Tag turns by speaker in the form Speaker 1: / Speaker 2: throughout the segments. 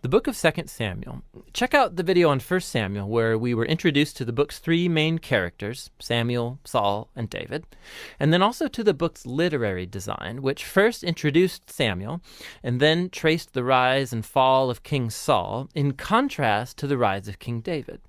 Speaker 1: The book of 2 Samuel. Check out the video on 1 Samuel where we were introduced to the book's three main characters, Samuel, Saul, and David, and then also to the book's literary design, which first introduced Samuel and then traced the rise and fall of King Saul in contrast to the rise of King David.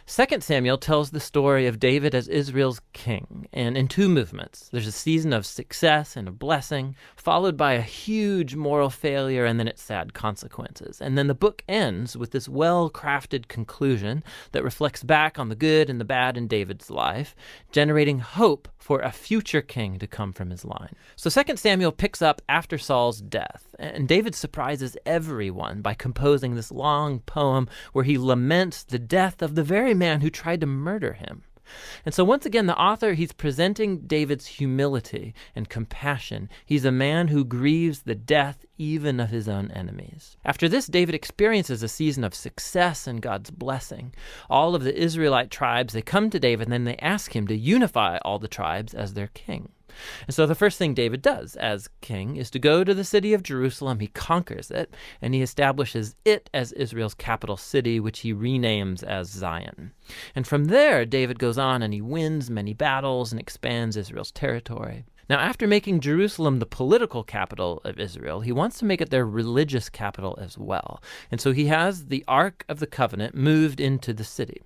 Speaker 1: 2 Samuel tells the story of David as Israel's king, and in two movements. There's a season of success and of blessing, followed by a huge moral failure and then its sad consequences. And then the book ends with this well-crafted conclusion that reflects back on the good and the bad in David's life, generating hope for a future king to come from his line. So 2 Samuel picks up after Saul's death, and David surprises everyone by composing this long poem where he laments the death of the very man who tried to murder him. And so once again, the author, he's presenting David's humility and compassion. He's a man who grieves the death even of his own enemies. After this, David experiences a season of success and God's blessing. All of the Israelite tribes, they come to David and then they ask him to unify all the tribes as their king. And so the first thing David does as king is to go to the city of Jerusalem. He conquers it, and he establishes it as Israel's capital city, which he renames as Zion. And from there, David goes on and he wins many battles and expands Israel's territory. Now, after making Jerusalem the political capital of Israel, he wants to make it their religious capital as well. And so he has the Ark of the Covenant moved into the city.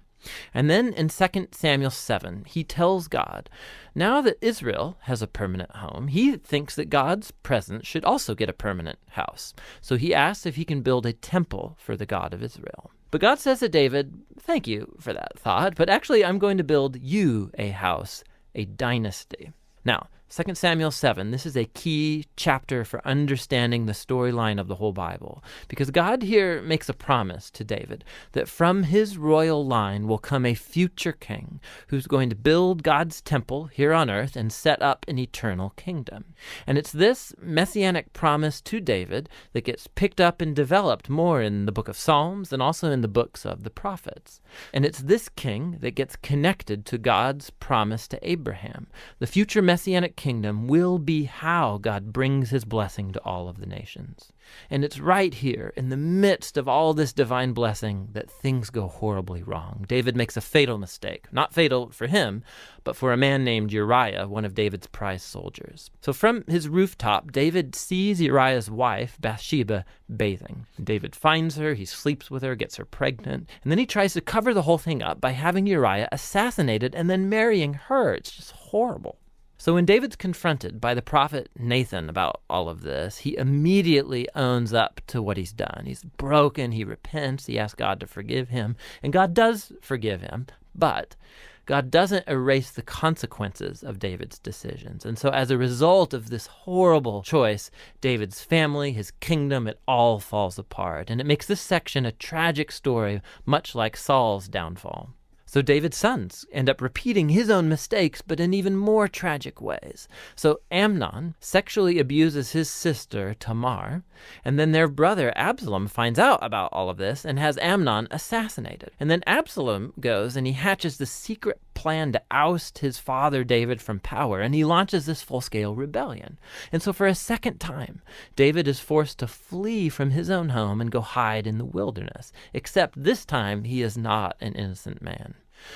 Speaker 1: And then in 2 Samuel 7, he tells God, now that Israel has a permanent home, he thinks that God's presence should also get a permanent house. So he asks if he can build a temple for the God of Israel. But God says to David, thank you for that thought, but actually I'm going to build you a house, a dynasty. Now, 2 Samuel 7, this is a key chapter for understanding the storyline of the whole Bible, because God here makes a promise to David that from his royal line will come a future king who's going to build God's temple here on earth and set up an eternal kingdom. And it's this messianic promise to David that gets picked up and developed more in the book of Psalms and also in the books of the prophets. And it's this king that gets connected to God's promise to Abraham. The future messianic kingdom will be how God brings his blessing to all of the nations. And it's right here, in the midst of all this divine blessing, that things go horribly wrong. David makes a fatal mistake. Not fatal for him, but for a man named Uriah, one of David's prize soldiers. So from his rooftop, David sees Uriah's wife, Bathsheba, bathing. David finds her, he sleeps with her, gets her pregnant, and then he tries to cover the whole thing up by having Uriah assassinated and then marrying her. It's just horrible. So when David's confronted by the prophet Nathan about all of this, he immediately owns up to what he's done. He's broken, he repents, he asks God to forgive him, and God does forgive him, but God doesn't erase the consequences of David's decisions. And so as a result of this horrible choice, David's family, his kingdom, it all falls apart. And it makes this section a tragic story, much like Saul's downfall. So David's sons end up repeating his own mistakes, but in even more tragic ways. So Amnon sexually abuses his sister Tamar, and then their brother Absalom finds out about all of this and has Amnon assassinated. And then Absalom goes and he hatches the secret plan to oust his father David from power, and he launches this full-scale rebellion. And so for a second time, David is forced to flee from his own home and go hide in the wilderness, except this time he is not an innocent man.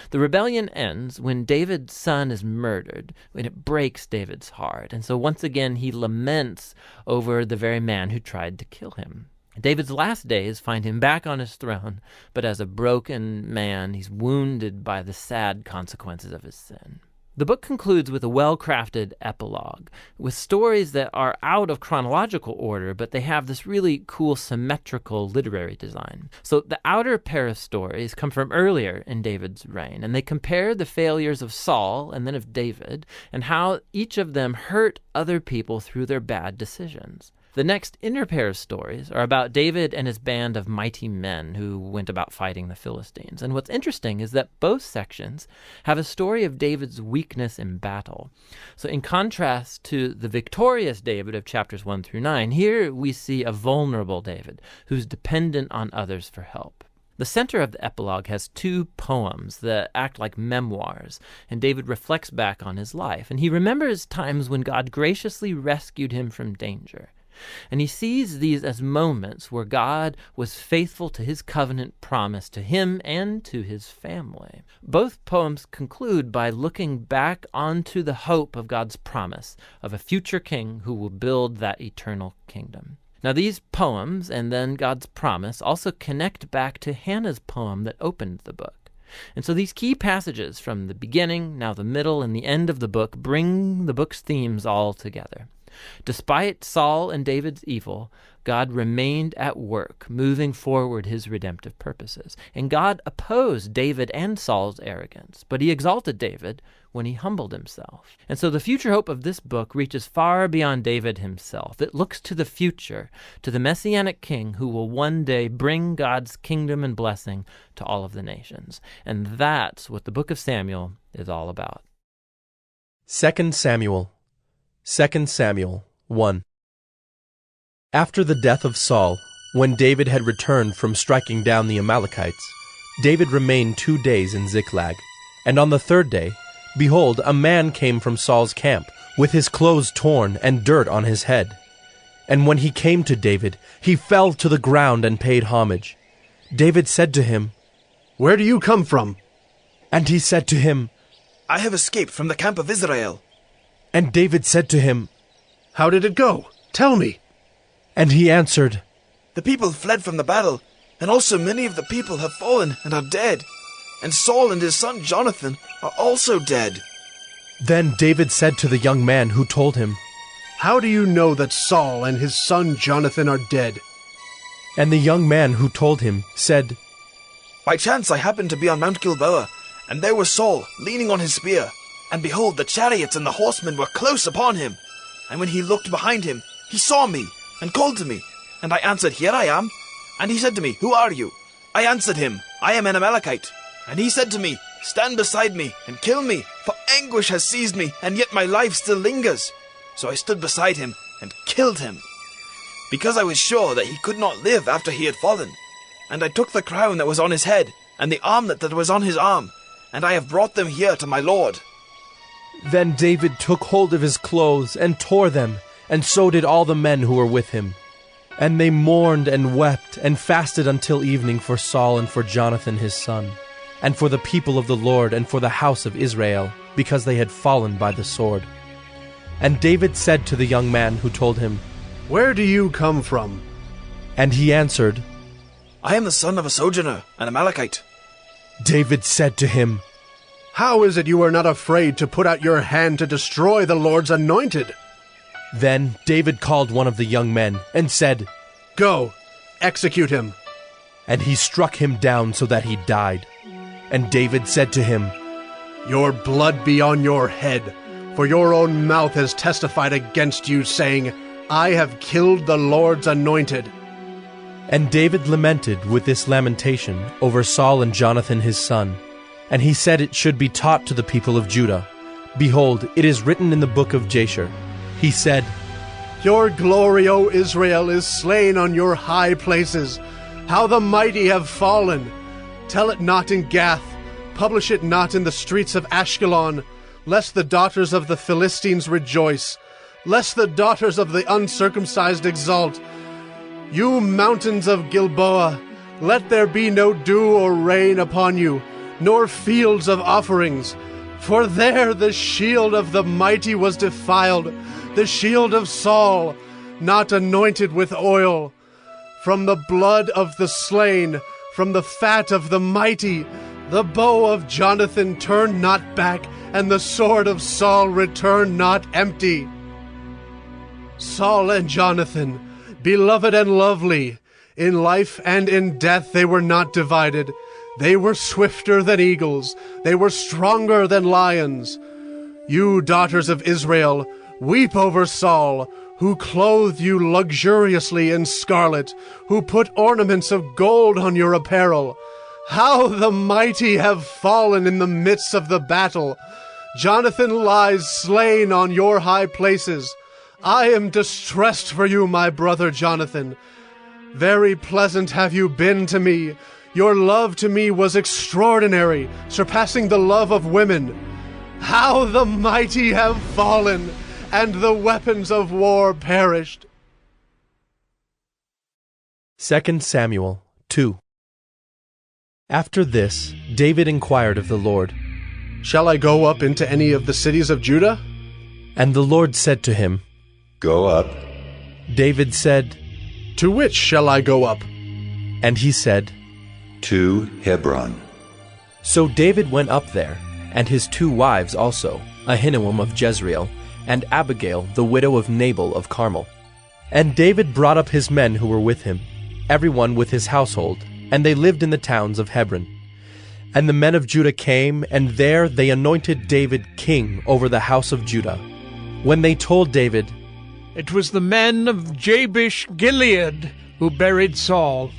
Speaker 1: The rebellion ends when David's son is murdered, and it breaks David's heart. And so once again, he laments over the very man who tried to kill him. David's last days find him back on his throne, but as a broken man, he's wounded by the sad consequences of his sin. The book concludes with a well-crafted epilogue, with stories that are out of chronological order, but they have this really cool symmetrical literary design. So the outer pair of stories come from earlier in David's reign, and they compare the failures of Saul and then of David, and how each of them hurt other people through their bad decisions. The next inner pair of stories are about David and his band of mighty men who went about fighting the Philistines. And what's interesting is that both sections have a story of David's weakness in battle. So in contrast to the victorious David of chapters 1 through 9, here we see a vulnerable David who's dependent on others for help. The center of the epilogue has two poems that act like memoirs, and David reflects back on his life, and he remembers times when God graciously rescued him from danger. And he sees these as moments where God was faithful to his covenant promise to him and to his family. Both poems conclude by looking back onto the hope of God's promise of a future king who will build that eternal kingdom. Now, these poems and then God's promise also connect back to Hannah's poem that opened the book. And so these key passages from the beginning, now the middle, and the end of the book bring the book's themes all together. Despite Saul and David's evil, God remained at work, moving forward his redemptive purposes. And God opposed David and Saul's arrogance, but he exalted David when he humbled himself. And so the future hope of this book reaches far beyond David himself. It looks to the future, to the Messianic king who will one day bring God's kingdom and blessing to all of the nations. And that's what the book of Samuel is all about.
Speaker 2: 2 Samuel 1. After the death of Saul, when David had returned from striking down the Amalekites, David remained 2 days in Ziklag. And on the 3rd day, behold, a man came from Saul's camp, with his clothes torn and dirt on his head. And when he came to David, he fell to the ground and paid homage. David said to him,
Speaker 3: "Where do you come from?"
Speaker 2: And he said to him,
Speaker 4: "I have escaped from the camp of Israel."
Speaker 2: And David said to him,
Speaker 3: "How did it go? Tell me."
Speaker 2: And he answered,
Speaker 4: "The people fled from the battle, and also many of the people have fallen and are dead. And Saul and his son Jonathan are also dead."
Speaker 2: Then David said to the young man who told him,
Speaker 3: "How do you know that Saul and his son Jonathan are dead?"
Speaker 2: And the young man who told him said,
Speaker 4: "By chance I happened to be on Mount Gilboa, and there was Saul leaning on his spear. And behold, the chariots and the horsemen were close upon him. And when he looked behind him, he saw me, and called to me. And I answered, 'Here I am.' And he said to me, 'Who are you?' I answered him, 'I am an Amalekite.' And he said to me, 'Stand beside me, and kill me, for anguish has seized me, and yet my life still lingers.' So I stood beside him, and killed him, because I was sure that he could not live after he had fallen. And I took the crown that was on his head, and the armlet that was on his arm, and I have brought them here to my lord."
Speaker 2: Then David took hold of his clothes and tore them, and so did all the men who were with him. And they mourned and wept and fasted until evening for Saul and for Jonathan his son, and for the people of the Lord and for the house of Israel, because they had fallen by the sword. And David said to the young man who told him,
Speaker 3: "Where do you come from?"
Speaker 2: And he answered,
Speaker 4: "I am the son of a sojourner, an Amalekite."
Speaker 2: David said to him,
Speaker 3: "How is it you are not afraid to put out your hand to destroy the Lord's anointed?"
Speaker 2: Then David called one of the young men and said,
Speaker 3: "Go, execute him."
Speaker 2: And he struck him down so that he died. And David said to him,
Speaker 3: "Your blood be on your head, for your own mouth has testified against you, saying, 'I have killed the Lord's anointed.'"
Speaker 2: And David lamented with this lamentation over Saul and Jonathan his son. And he said it should be taught to the people of Judah. Behold, it is written in the book of Jasher. He said,
Speaker 3: "Your glory, O Israel, is slain on your high places. How the mighty have fallen! Tell it not in Gath, publish it not in the streets of Ashkelon, lest the daughters of the Philistines rejoice, lest the daughters of the uncircumcised exult. You mountains of Gilboa, let there be no dew or rain upon you, nor fields of offerings. For there the shield of the mighty was defiled, the shield of Saul, not anointed with oil. From the blood of the slain, from the fat of the mighty, the bow of Jonathan turned not back, and the sword of Saul returned not empty. Saul and Jonathan, beloved and lovely, in life and in death they were not divided. They were swifter than eagles, they were stronger than lions. You, daughters of Israel, weep over Saul, who clothed you luxuriously in scarlet, who put ornaments of gold on your apparel. How the mighty have fallen in the midst of the battle! Jonathan lies slain on your high places. I am distressed for you, my brother Jonathan. Very pleasant have you been to me. Your love to me was extraordinary, surpassing the love of women. How the mighty have fallen, and the weapons of war perished.
Speaker 2: 2 Samuel 2. After this, David inquired of the Lord,
Speaker 3: Shall I go up into any of the cities of Judah?
Speaker 2: and the Lord said to him,
Speaker 5: Go up.
Speaker 2: David said,
Speaker 3: To which shall I go up?
Speaker 2: and he said,
Speaker 5: To Hebron.
Speaker 2: So David went up there, and his 2 wives also, Ahinoam of Jezreel, and Abigail the widow of Nabal of Carmel. And David brought up his men who were with him, everyone with his household, and they lived in the towns of Hebron. And the men of Judah came, and there they anointed David king over the house of Judah. When they told David,
Speaker 6: It was the men of Jabesh Gilead who buried Saul.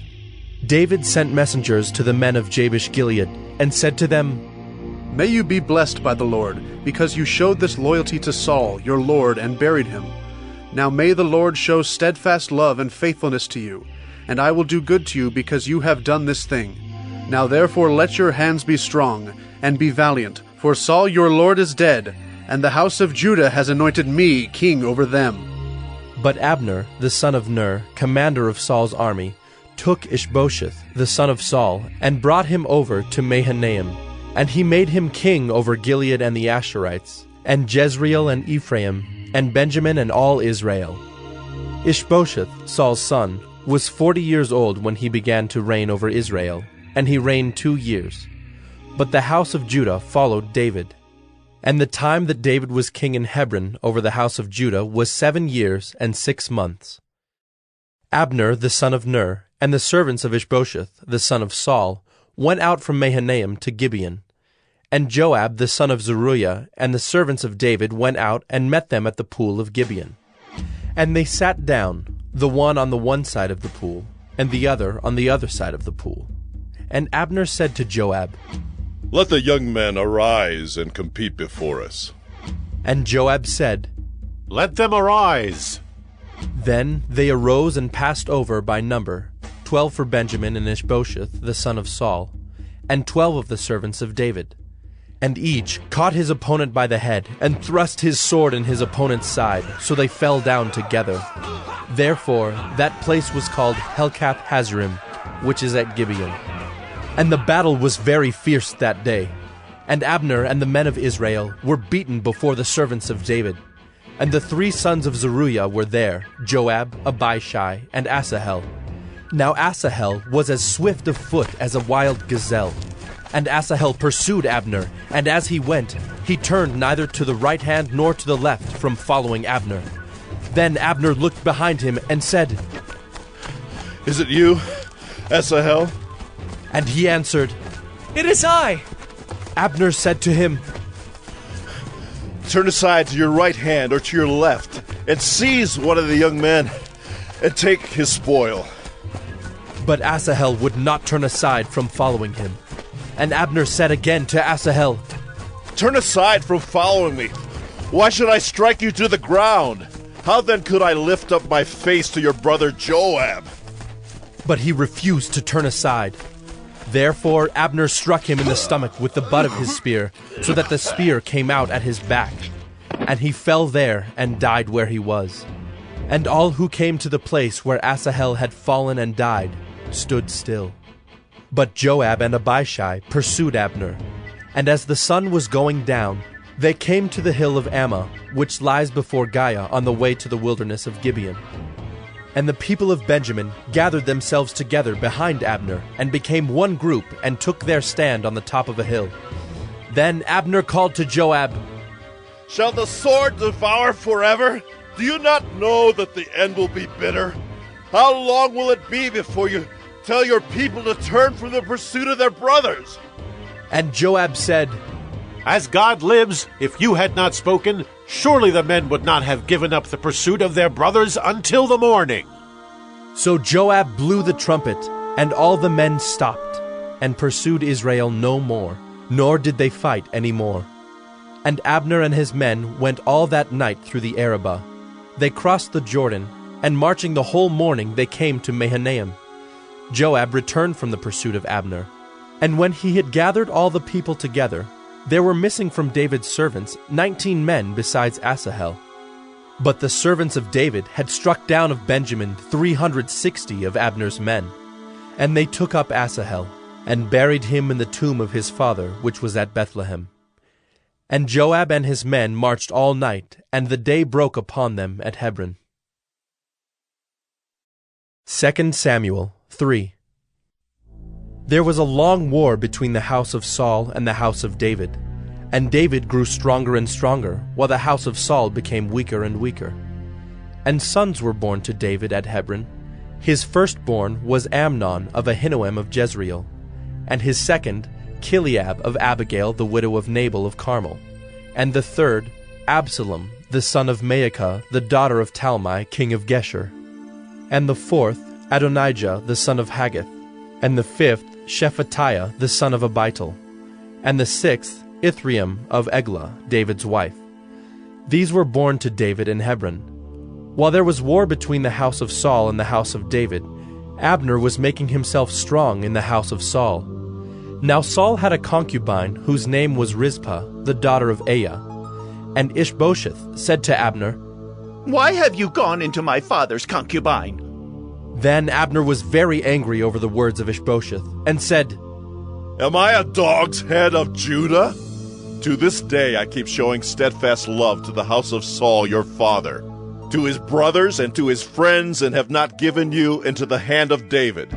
Speaker 2: David sent messengers to the men of Jabesh Gilead, and said to them,
Speaker 3: May you be blessed by the Lord, because you showed this loyalty to Saul, your Lord, and buried him. Now may the Lord show steadfast love and faithfulness to you, and I will do good to you because you have done this thing. Now therefore let your hands be strong, and be valiant, for Saul your Lord is dead, and the house of Judah has anointed me king over them.
Speaker 2: But Abner, the son of Ner, commander of Saul's army, took Ishbosheth, the son of Saul, and brought him over to Mahanaim. And he made him king over Gilead and the Asherites, and Jezreel and Ephraim, and Benjamin and all Israel. Ishbosheth, Saul's son, was 40 years old when he began to reign over Israel, and he reigned 2 years. But the house of Judah followed David. And the time that David was king in Hebron over the house of Judah was 7 years and 6 months. Abner, the son of Ner, and the servants of Ishbosheth, the son of Saul, went out from Mahanaim to Gibeon. And Joab, the son of Zeruiah, and the servants of David went out and met them at the pool of Gibeon. And they sat down, the one on the one side of the pool, and the other on the other side of the pool. And Abner said to Joab,
Speaker 7: Let the young men arise and compete before us.
Speaker 2: And Joab said,
Speaker 8: Let them arise.
Speaker 2: Then they arose and passed over by number, 12 for Benjamin and Ishbosheth, the son of Saul, and 12 of the servants of David. And each caught his opponent by the head, and thrust his sword in his opponent's side, so they fell down together. Therefore that place was called Helkath Hazzurim, which is at Gibeon. And the battle was very fierce that day. And Abner and the men of Israel were beaten before the servants of David. And the 3 sons of Zeruiah were there, Joab, Abishai, and Asahel. Now Asahel was as swift of foot as a wild gazelle. And Asahel pursued Abner, and as he went, he turned neither to the right hand nor to the left from following Abner. Then Abner looked behind him and said,
Speaker 7: Is it you, Asahel?
Speaker 2: And he answered,
Speaker 6: It is I.
Speaker 2: Abner said to him,
Speaker 7: Turn aside to your right hand or to your left, and seize one of the young men, and take his spoil.
Speaker 2: But Asahel would not turn aside from following him. And Abner said again to Asahel,
Speaker 7: Turn aside from following me. Why should I strike you to the ground? How then could I lift up my face to your brother Joab?
Speaker 2: But he refused to turn aside. Therefore Abner struck him in the stomach with the butt of his spear, so that the spear came out at his back. And he fell there and died where he was. And all who came to the place where Asahel had fallen and died stood still. But Joab and Abishai pursued Abner. And as the sun was going down, they came to the hill of Ammah, which lies before Giah on the way to the wilderness of Gibeon. And the people of Benjamin gathered themselves together behind Abner, and became one group, and took their stand on the top of a hill. Then Abner called to Joab,
Speaker 7: Shall the sword devour forever? Do you not know that the end will be bitter? How long will it be before you tell your people to turn from the pursuit of their brothers?
Speaker 2: And Joab said,
Speaker 8: As God lives, if you had not spoken, surely the men would not have given up the pursuit of their brothers until the morning.
Speaker 2: So Joab blew the trumpet, and all the men stopped, and pursued Israel no more, nor did they fight any more. And Abner and his men went all that night through the Arabah. They crossed the Jordan, and marching the whole morning they came to Mahanaim. Joab returned from the pursuit of Abner. And when he had gathered all the people together, there were missing from David's servants 19 men besides Asahel. But the servants of David had struck down of Benjamin 360 of Abner's men. And they took up Asahel, and buried him in the tomb of his father, which was at Bethlehem. And Joab and his men marched all night, and the day broke upon them at Hebron. 2 Samuel 3. There was a long war between the house of Saul and the house of David, and David grew stronger and stronger, while the house of Saul became weaker and weaker. And sons were born to David at Hebron. His firstborn was Amnon of Ahinoam of Jezreel, and his second, Chileab of Abigail the widow of Nabal of Carmel, and the third, Absalom, the son of Maacah, the daughter of Talmai, king of Geshur, and the fourth, Adonijah, the son of Haggith, and the fifth, Shephatiah, the son of Abital, and the sixth, Ithream of Eglah, David's wife. These were born to David in Hebron. While there was war between the house of Saul and the house of David, Abner was making himself strong in the house of Saul. Now Saul had a concubine whose name was Rizpah, the daughter of Aiah. And Ishbosheth said to Abner,
Speaker 9: "Why have you gone into my father's concubine?"
Speaker 2: Then Abner was very angry over the words of Ishbosheth, and said,
Speaker 7: Am I a dog's head of Judah? To this day I keep showing steadfast love to the house of Saul your father, to his brothers and to his friends, and have not given you into the hand of David.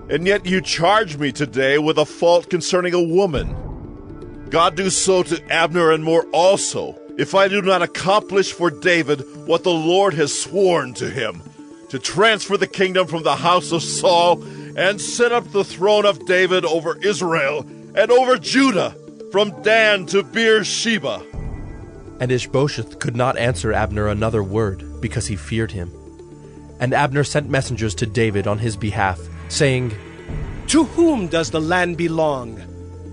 Speaker 7: And yet you charge me today with a fault concerning a woman. God do so to Abner and more also, if I do not accomplish for David what the Lord has sworn to him, to transfer the kingdom from the house of Saul and set up the throne of David over Israel and over Judah, from Dan to Beersheba.
Speaker 2: And Ishbosheth could not answer Abner another word, because he feared him. And Abner sent messengers to David on his behalf, saying,
Speaker 10: "To whom does the land belong?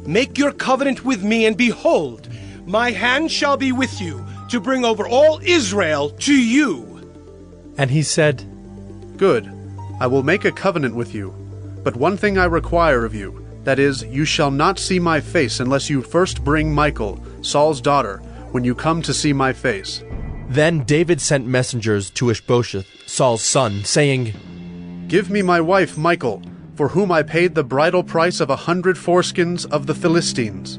Speaker 10: Make your covenant with me, and behold, my hand shall be with you, to bring over all Israel to you."
Speaker 2: And he said,
Speaker 3: Good, I will make a covenant with you. But one thing I require of you, that is, you shall not see my face unless you first bring Michal, Saul's daughter, when you come to see my face.
Speaker 2: Then David sent messengers to Ishbosheth, Saul's son, saying,
Speaker 3: Give me my wife Michal, for whom I paid the bridal price of 100 foreskins of the Philistines.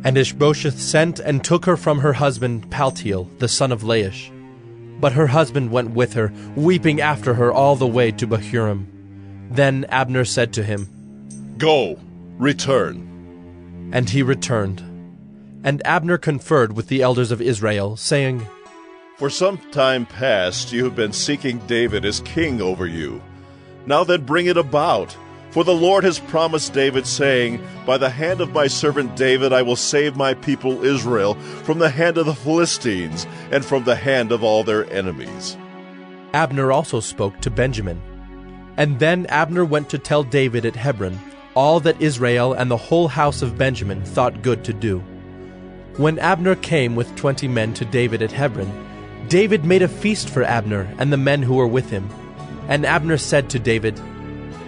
Speaker 2: And Ishbosheth sent and took her from her husband Paltiel, the son of Laish. But her husband went with her, weeping after her all the way to Bahurim. Then Abner said to him,
Speaker 7: Go, return.
Speaker 2: And he returned. And Abner conferred with the elders of Israel, saying,
Speaker 7: For some time past you have been seeking David as king over you. Now then bring it about. For the Lord has promised David, saying, By the hand of my servant David I will save my people Israel from the hand of the Philistines and from the hand of all their enemies.
Speaker 2: Abner also spoke to Benjamin. And then Abner went to tell David at Hebron all that Israel and the whole house of Benjamin thought good to do. When Abner came with 20 men to David at Hebron, David made a feast for Abner and the men who were with him. And Abner said to David,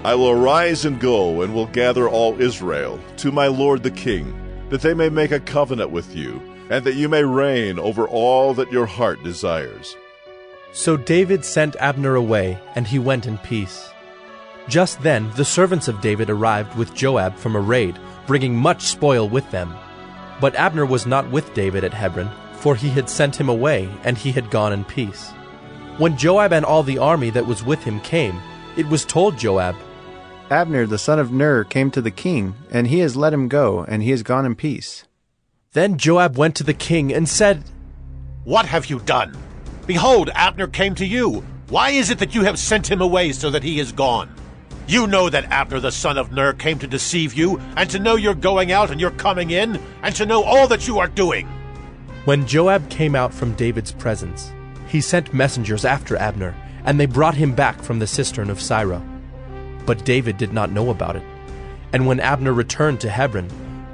Speaker 7: I will arise and go, and will gather all Israel to my lord the king, that they may make a covenant with you, and that you may reign over all that your heart desires.
Speaker 2: So David sent Abner away, and he went in peace. Just then the servants of David arrived with Joab from a raid, bringing much spoil with them. But Abner was not with David at Hebron, for he had sent him away, and he had gone in peace. When Joab and all the army that was with him came, it was told Joab,
Speaker 11: Abner the son of Ner came to the king, and he has let him go, and he has gone in peace.
Speaker 2: Then Joab went to the king and said,
Speaker 8: What have you done? Behold, Abner came to you. Why is it that you have sent him away so that he is gone? You know that Abner the son of Ner came to deceive you, and to know you're going out and you're coming in, and to know all that you are doing.
Speaker 2: When Joab came out from David's presence, he sent messengers after Abner, and they brought him back from the cistern of Sirah. But David did not know about it. And when Abner returned to Hebron,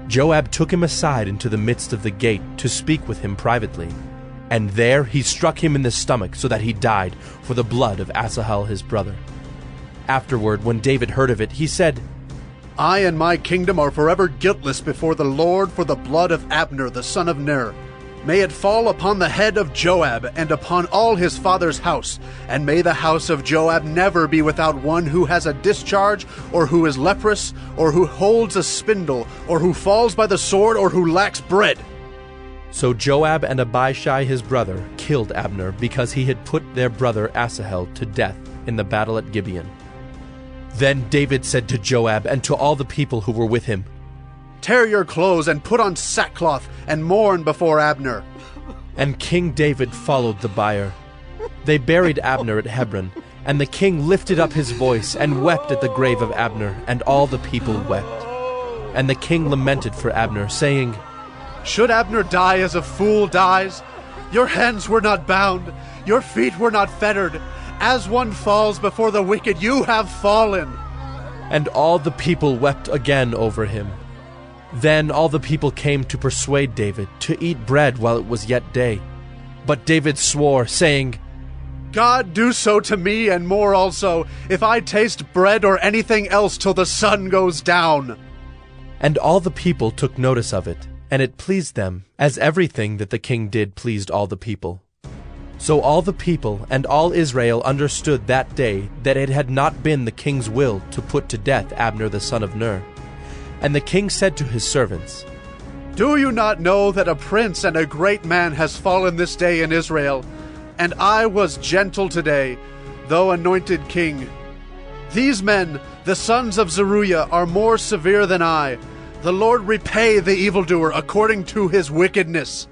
Speaker 2: Joab took him aside into the midst of the gate to speak with him privately. And there he struck him in the stomach so that he died for the blood of Asahel his brother. Afterward, when David heard of it, he said,
Speaker 3: I and my kingdom are forever guiltless before the Lord for the blood of Abner the son of Ner. May it fall upon the head of Joab and upon all his father's house, and may the house of Joab never be without one who has a discharge, or who is leprous, or who holds a spindle, or who falls by the sword, or who lacks bread."
Speaker 2: So Joab and Abishai his brother killed Abner because he had put their brother Asahel to death in the battle at Gibeon. Then David said to Joab and to all the people who were with him,
Speaker 3: "Tear your clothes and put on sackcloth and mourn before Abner."
Speaker 2: And King David followed the bier. They buried Abner at Hebron, and the king lifted up his voice and wept at the grave of Abner, and all the people wept. And the king lamented for Abner, saying,
Speaker 3: "Should Abner die as a fool dies? Your hands were not bound, your feet were not fettered. As one falls before the wicked, you have fallen."
Speaker 2: And all the people wept again over him. Then all the people came to persuade David to eat bread while it was yet day. But David swore, saying,
Speaker 3: "God do so to me and more also, if I taste bread or anything else till the sun goes down."
Speaker 2: And all the people took notice of it, and it pleased them, as everything that the king did pleased all the people. So all the people and all Israel understood that day that it had not been the king's will to put to death Abner the son of Ner. And the king said to his servants,
Speaker 3: "Do you not know that a prince and a great man has fallen this day in Israel? And I was gentle today, though anointed king. These men, the sons of Zeruiah, are more severe than I. The Lord repay the evildoer according to his wickedness."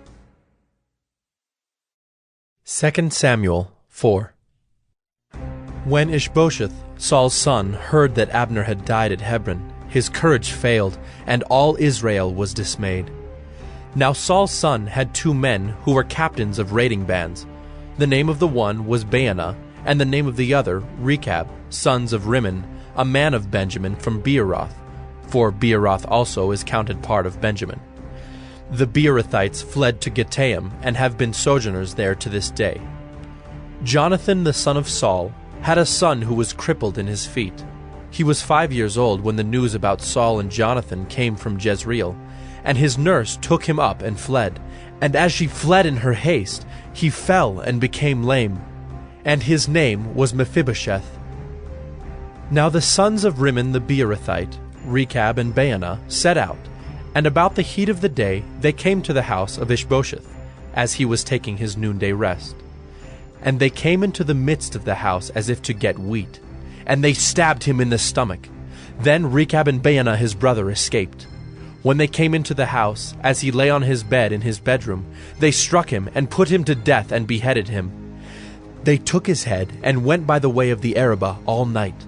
Speaker 2: 2 Samuel 4. When Ishbosheth, Saul's son, heard that Abner had died at Hebron, his courage failed, and all Israel was dismayed. Now Saul's son had 2 men who were captains of raiding bands. The name of the one was Baanah, and the name of the other Rechab, sons of Rimmon, a man of Benjamin from Beeroth, for Beeroth also is counted part of Benjamin. The Beerothites fled to Gittaim and have been sojourners there to this day. Jonathan the son of Saul had a son who was crippled in his feet. He was 5 years old when the news about Saul and Jonathan came from Jezreel, and his nurse took him up and fled. And as she fled in her haste, he fell and became lame, and his name was Mephibosheth. Now the sons of Rimmon the Beerothite, Rechab and Baanah, set out, and about the heat of the day they came to the house of Ishbosheth, as he was taking his noonday rest. And they came into the midst of the house as if to get wheat, and they stabbed him in the stomach. Then Rechab and Baanah his brother escaped. When they came into the house, as he lay on his bed in his bedroom, they struck him and put him to death and beheaded him. They took his head and went by the way of the Arabah all night,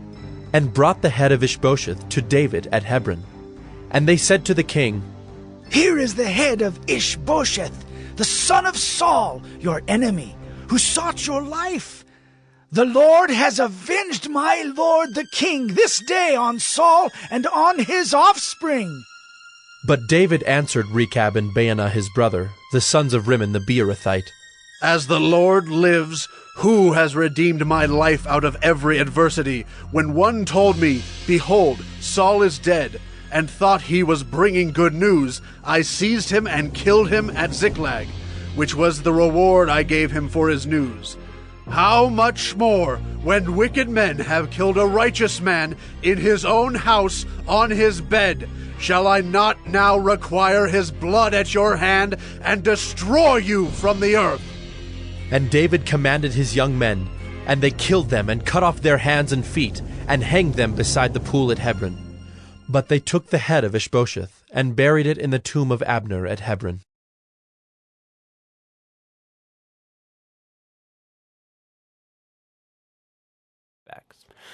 Speaker 2: and brought the head of Ishbosheth to David at Hebron. And they said to the king,
Speaker 12: "Here is the head of Ishbosheth, the son of Saul, your enemy, who sought your life. The Lord has avenged my lord the king this day on Saul and on his offspring."
Speaker 2: But David answered Rechab and Baanah his brother, the sons of Rimmon the Beerothite,
Speaker 3: "As the Lord lives, who has redeemed my life out of every adversity, when one told me, 'Behold, Saul is dead,' and thought he was bringing good news, I seized him and killed him at Ziklag, which was the reward I gave him for his news. How much more, when wicked men have killed a righteous man in his own house on his bed, shall I not now require his blood at your hand and destroy you from the earth?"
Speaker 2: And David commanded his young men, and they killed them and cut off their hands and feet, and hanged them beside the pool at Hebron. But they took the head of Ishbosheth, and buried it in the tomb of Abner at Hebron.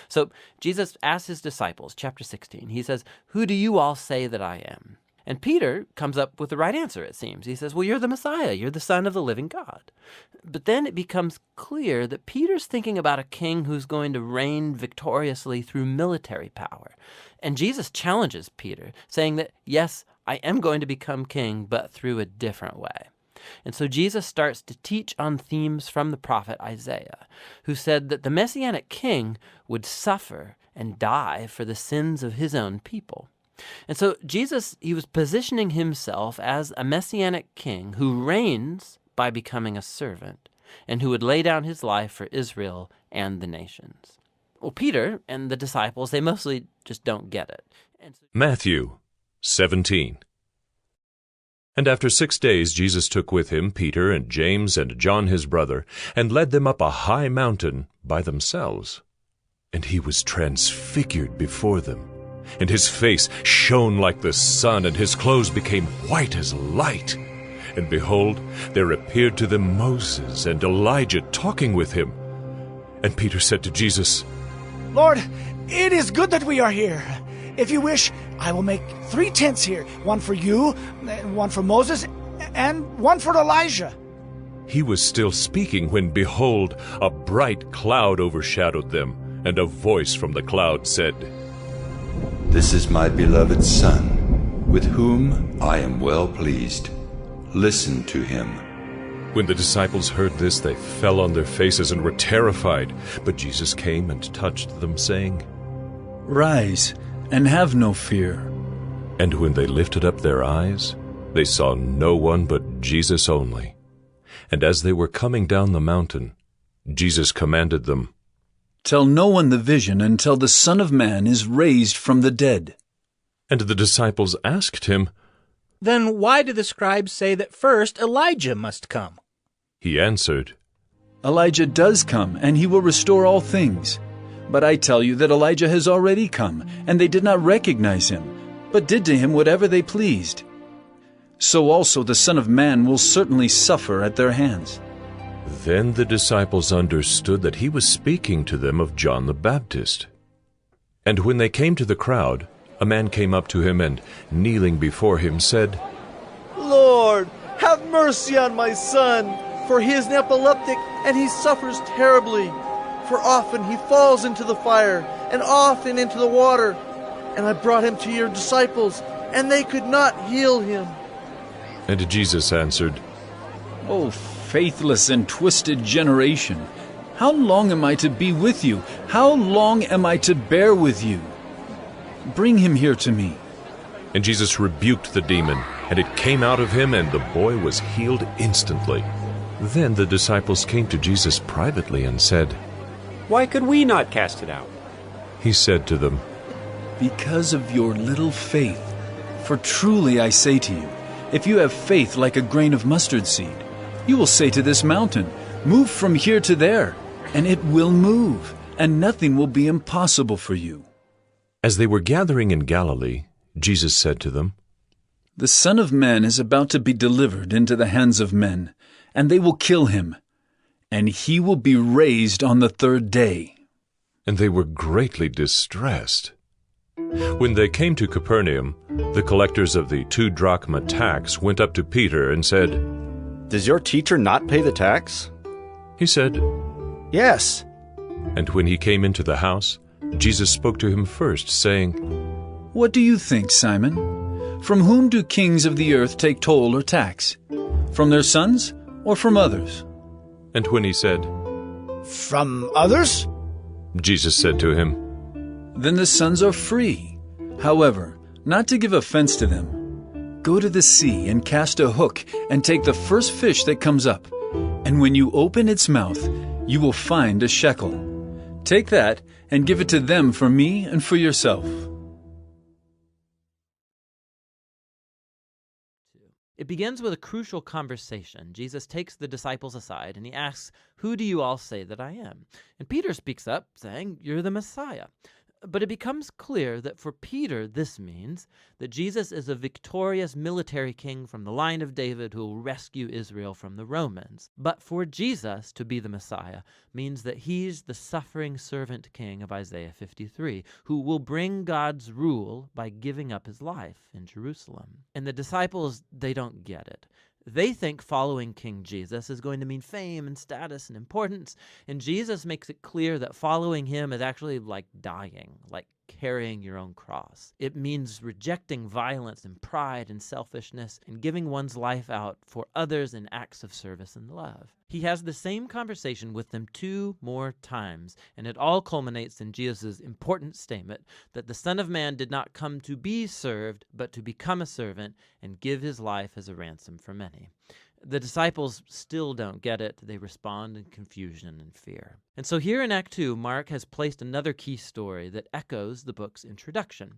Speaker 1: So Jesus asks his disciples, chapter 16, he says, "Who do you all say that I am?" And Peter comes up with the right answer, it seems. He says, "Well, you're the Messiah. You're the Son of the living God." But then it becomes clear that Peter's thinking about a king who's going to reign victoriously through military power. And Jesus challenges Peter, saying that, yes, I am going to become king, but through a different way. And so Jesus starts to teach on themes from the prophet Isaiah, who said that the Messianic king would suffer and die for the sins of his own people. And so Jesus, he was positioning himself as a messianic king who reigns by becoming a servant and who would lay down his life for Israel and the nations. Well, Peter and the disciples, they mostly just don't get it.
Speaker 13: Matthew 17. And after 6 days Jesus took with him Peter and James and John his brother, and led them up a high mountain by themselves. And he was transfigured before them, and his face shone like the sun, and his clothes became white as light. And behold, there appeared to them Moses and Elijah talking with him. And Peter said to Jesus,
Speaker 12: Lord, it is good that we are here. If you wish, I will make 3 tents here, one for you, one for Moses, and one for Elijah.
Speaker 13: He was still speaking when, behold, a bright cloud overshadowed them, and a voice from the cloud said,
Speaker 5: This is my beloved Son, with whom I am well pleased. Listen to him.
Speaker 13: When the disciples heard this, they fell on their faces and were terrified. But Jesus came and touched them, saying,
Speaker 14: Rise, and have no fear.
Speaker 13: And when they lifted up their eyes, they saw no one but Jesus only. And as they were coming down the mountain, Jesus commanded them,
Speaker 14: Tell no one the vision until the Son of Man is raised from the dead.
Speaker 13: And the disciples asked him,
Speaker 6: Then why do the scribes say that first Elijah must come?
Speaker 13: He answered,
Speaker 14: Elijah does come, and he will restore all things. But I tell you that Elijah has already come, and they did not recognize him, but did to him whatever they pleased. So also the Son of Man will certainly suffer at their hands.
Speaker 13: Then the disciples understood that he was speaking to them of John the Baptist. And when they came to the crowd, a man came up to him and, kneeling before him, said,
Speaker 15: Lord, have mercy on my son, for he is an epileptic, and he suffers terribly. For often he falls into the fire, and often into the water. And I brought him to your disciples, and they could not heal him.
Speaker 13: And Jesus answered,
Speaker 14: O faithless and twisted generation, how long am I to be with you? How long am I to bear with you? Bring him here to me.
Speaker 13: And Jesus rebuked the demon, and it came out of him, and the boy was healed instantly. Then the disciples came to Jesus privately and said,
Speaker 16: Why could we not cast it out?
Speaker 13: He said to them,
Speaker 14: Because of your little faith. For truly I say to you, if you have faith like a grain of mustard seed, you will say to this mountain, Move from here to there, and it will move, and nothing will be impossible for you.
Speaker 13: As they were gathering in Galilee, Jesus said to them,
Speaker 14: The Son of Man is about to be delivered into the hands of men, and they will kill him, and he will be raised on the 3rd day.
Speaker 13: And they were greatly distressed. When they came to Capernaum, the collectors of the 2 drachma tax went up to Peter and said,
Speaker 16: Does your teacher not pay the tax?
Speaker 13: He said,
Speaker 16: Yes.
Speaker 13: And when he came into the house, Jesus spoke to him first, saying,
Speaker 14: What do you think, Simon? From whom do kings of the earth take toll or tax? From their sons or from others?
Speaker 13: And when he said,
Speaker 12: From others?
Speaker 13: Jesus said to him,
Speaker 14: Then the sons are free. However, not to give offense to them, go to the sea and cast a hook and take the first fish that comes up. And when you open its mouth, you will find a shekel. Take that and give it to them for me and for yourself.
Speaker 1: It begins with a crucial conversation. Jesus takes the disciples aside and he asks, Who do you all say that I am? And Peter speaks up, saying, You're the Messiah. But it becomes clear that for Peter, this means that Jesus is a victorious military king from the line of David who will rescue Israel from the Romans. But for Jesus to be the Messiah means that he's the suffering servant king of Isaiah 53, who will bring God's rule by giving up his life in Jerusalem. And the disciples, they don't get it. They think following King Jesus is going to mean fame and status and importance, and Jesus makes it clear that following him is actually like dying, like carrying your own cross. It means rejecting violence and pride and selfishness and giving one's life out for others in acts of service and love. He has the same conversation with them 2 more times, and it all culminates in Jesus' important statement that the Son of Man did not come to be served, but to become a servant and give his life as a ransom for many. The disciples still don't get it. They respond in confusion and fear. And so here in Act 2, Mark has placed another key story that echoes the book's introduction.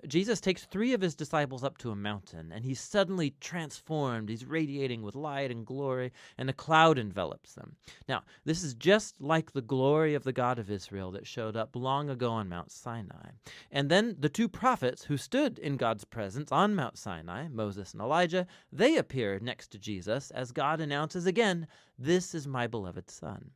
Speaker 1: Jesus takes 3 of his disciples up to a mountain, and he's suddenly transformed. He's radiating with light and glory, and a cloud envelops them. Now, this is just like the glory of the God of Israel that showed up long ago on Mount Sinai. And then the 2 prophets who stood in God's presence on Mount Sinai, Moses and Elijah, they appear next to Jesus as God announces again, "This is my beloved Son."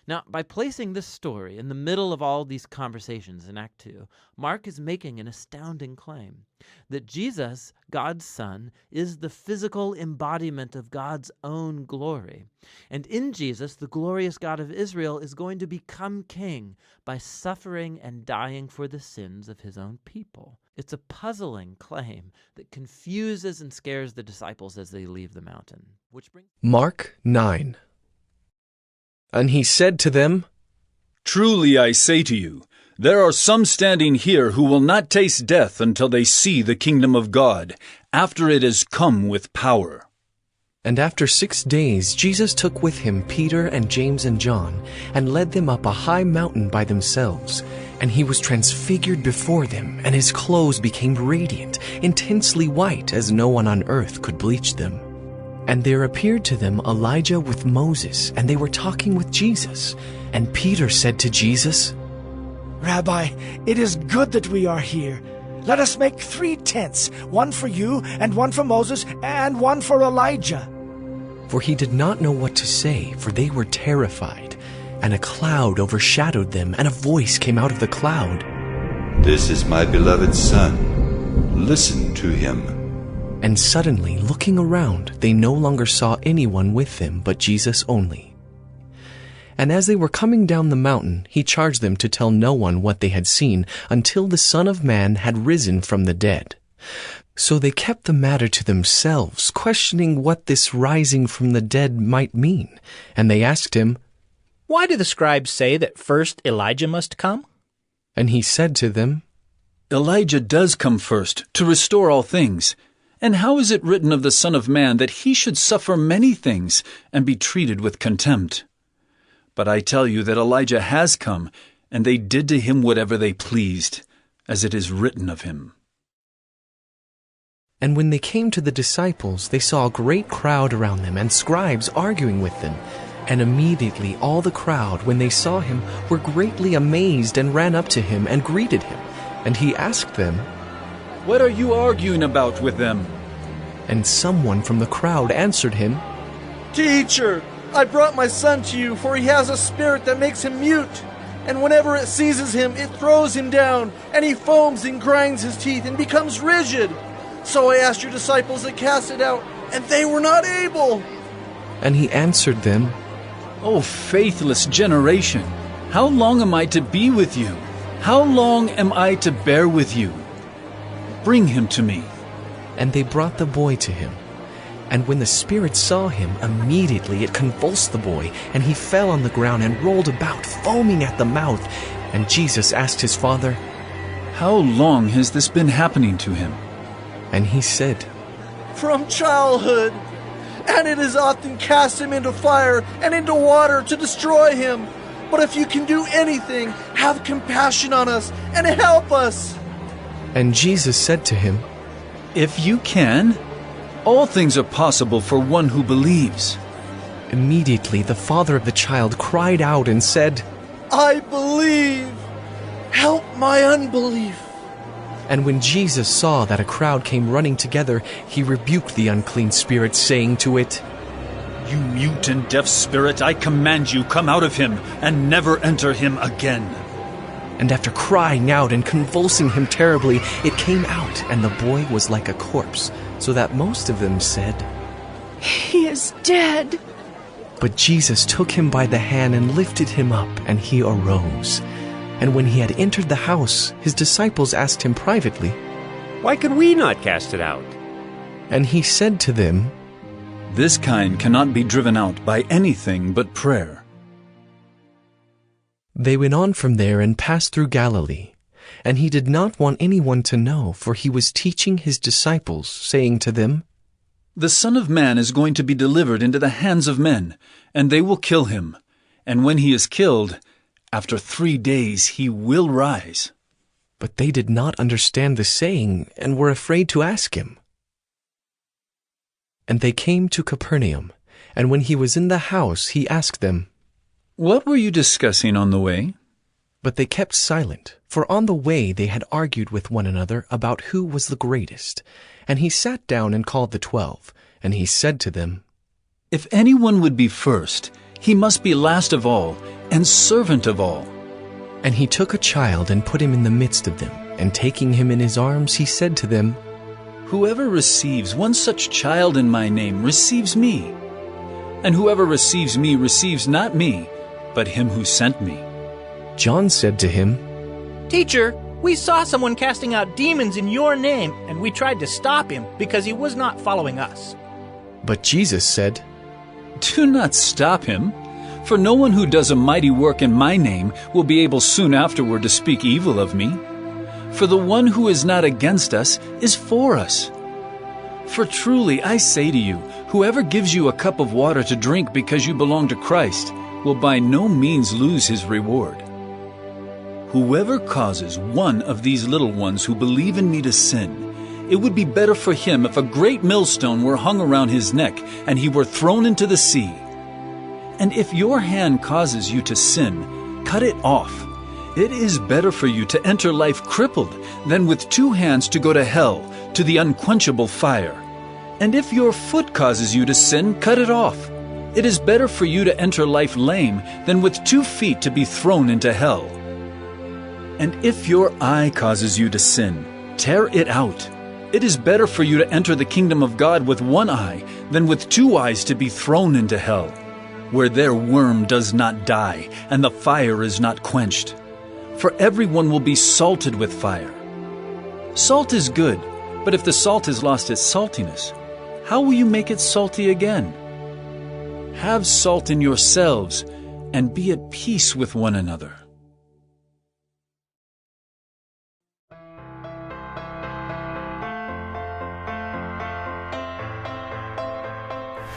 Speaker 1: Now, by placing this story in the middle of all these conversations in Act 2, Mark is making an astounding claim that Jesus, God's Son, is the physical embodiment of God's own glory. And in Jesus, the glorious God of Israel is going to become king by suffering and dying for the sins of his own people. It's a puzzling claim that confuses and scares the disciples as they leave the mountain.
Speaker 2: Mark 9. And he said to them,
Speaker 14: "Truly I say to you, there are some standing here who will not taste death until they see the kingdom of God, after it has come with power."
Speaker 2: And after 6 days Jesus took with him Peter and James and John, and led them up a high mountain by themselves. And he was transfigured before them, and his clothes became radiant, intensely white, as no one on earth could bleach them. And there appeared to them Elijah with Moses, and they were talking with Jesus. And Peter said to Jesus,
Speaker 12: "Rabbi, it is good that we are here. Let us make 3 tents, one for you, and one for Moses, and one for Elijah."
Speaker 2: For he did not know what to say, for they were terrified. And a cloud overshadowed them, and a voice came out of the cloud.
Speaker 5: "This is my beloved Son. Listen to him."
Speaker 2: And suddenly, looking around, they no longer saw anyone with them but Jesus only. And as they were coming down the mountain, he charged them to tell no one what they had seen until the Son of Man had risen from the dead. So they kept the matter to themselves, questioning what this rising from the dead might mean. And they asked him,
Speaker 17: "Why do the scribes say that first Elijah must come?"
Speaker 2: And he said to them,
Speaker 14: "Elijah does come first to restore all things. And how is it written of the Son of Man that he should suffer many things and be treated with contempt? But I tell you that Elijah has come, and they did to him whatever they pleased, as it is written of him."
Speaker 2: And when they came to the disciples, they saw a great crowd around them, and scribes arguing with them. And immediately all the crowd, when they saw him, were greatly amazed, and ran up to him and greeted him. And he asked them,
Speaker 14: "What are you arguing about with them?"
Speaker 2: And someone from the crowd answered him,
Speaker 15: "Teacher, I brought my son to you, for he has a spirit that makes him mute. And whenever it seizes him, it throws him down, and he foams and grinds his teeth and becomes rigid. So I asked your disciples to cast it out, and they were not able."
Speaker 2: And he answered them,
Speaker 14: "O faithless generation, how long am I to be with you? How long am I to bear with you? Bring him to me."
Speaker 2: And they brought the boy to him. And when the spirit saw him, immediately it convulsed the boy, and he fell on the ground and rolled about, foaming at the mouth. And Jesus asked his father,
Speaker 14: "How long has this been happening to him?"
Speaker 2: And he said,
Speaker 15: "From childhood. And it has often cast him into fire and into water to destroy him. But if you can do anything, have compassion on us and help us."
Speaker 2: And Jesus said to him,
Speaker 14: "If you can, all things are possible for one who believes."
Speaker 2: Immediately the father of the child cried out and said,
Speaker 15: "I believe. Help my unbelief."
Speaker 2: And when Jesus saw that a crowd came running together, he rebuked the unclean spirit, saying to it,
Speaker 14: "You mute and deaf spirit, I command you, come out of him, and never enter him again."
Speaker 2: And after crying out and convulsing him terribly, it came out, and the boy was like a corpse, so that most of them said,
Speaker 18: "He is dead."
Speaker 2: But Jesus took him by the hand and lifted him up, and he arose.
Speaker 19: And when he had entered the house, his disciples asked him privately,
Speaker 16: "Why could we not cast it out?"
Speaker 19: And he said to them,
Speaker 14: "This kind cannot be driven out by anything but prayer."
Speaker 19: They went on from there and passed through Galilee. And he did not want anyone to know, for he was teaching his disciples, saying to them,
Speaker 14: "The Son of Man is going to be delivered into the hands of men, and they will kill him. And when he is killed, after 3 days he will rise."
Speaker 19: But they did not understand the saying, and were afraid to ask him. And they came to Capernaum, and when he was in the house, he asked them,
Speaker 14: "What were you discussing on the way?"
Speaker 19: But they kept silent, for on the way they had argued with one another about who was the greatest. And he sat down and called the 12, and he said to them,
Speaker 14: "If anyone would be first, he must be last of all, and servant of all."
Speaker 19: And he took a child and put him in the midst of them, and taking him in his arms, he said to them,
Speaker 14: "Whoever receives one such child in my name receives me. And whoever receives me receives not me, but him who sent me."
Speaker 19: John said to him,
Speaker 17: "Teacher, we saw someone casting out demons in your name, and we tried to stop him because he was not following us."
Speaker 19: But Jesus said,
Speaker 14: "Do not stop him, for no one who does a mighty work in my name will be able soon afterward to speak evil of me. For the one who is not against us is for us. For truly I say to you, whoever gives you a cup of water to drink because you belong to Christ will by no means lose his reward. Whoever causes one of these little ones who believe in me to sin, it would be better for him if a great millstone were hung around his neck and he were thrown into the sea. And if your hand causes you to sin, cut it off. It is better for you to enter life crippled than with 2 hands to go to hell, to the unquenchable fire. And if your foot causes you to sin, cut it off. It is better for you to enter life lame than with 2 feet to be thrown into hell. And if your eye causes you to sin, tear it out. It is better for you to enter the kingdom of God with 1 eye than with 2 eyes to be thrown into hell, where their worm does not die and the fire is not quenched. For everyone will be salted with fire. Salt is good, but if the salt has lost its saltiness, how will you make it salty again? Have salt in yourselves, and be at peace with one another."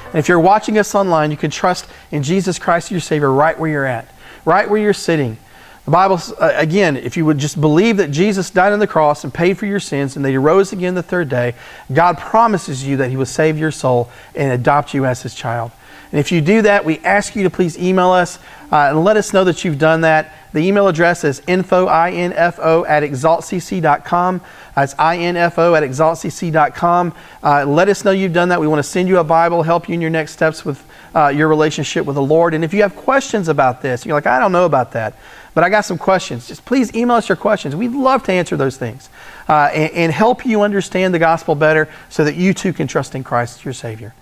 Speaker 20: And if you're watching us online, you can trust in Jesus Christ, your Savior, right where you're at, right where you're sitting. The Bible, again, if you would just believe that Jesus died on the cross and paid for your sins and that He rose again the 3rd day, God promises you that He will save your soul and adopt you as His child. And if you do that, we ask you to please email us and let us know that you've done that. The email address is info@exaltcc.com. That's info@exaltcc.com. Let us know you've done that. We want to send you a Bible, help you in your next steps with your relationship with the Lord. And if you have questions about this, you're like, I don't know about that, but I got some questions. Just please email us your questions. We'd love to answer those things and help you understand the gospel better so that you too can trust in Christ as your Savior.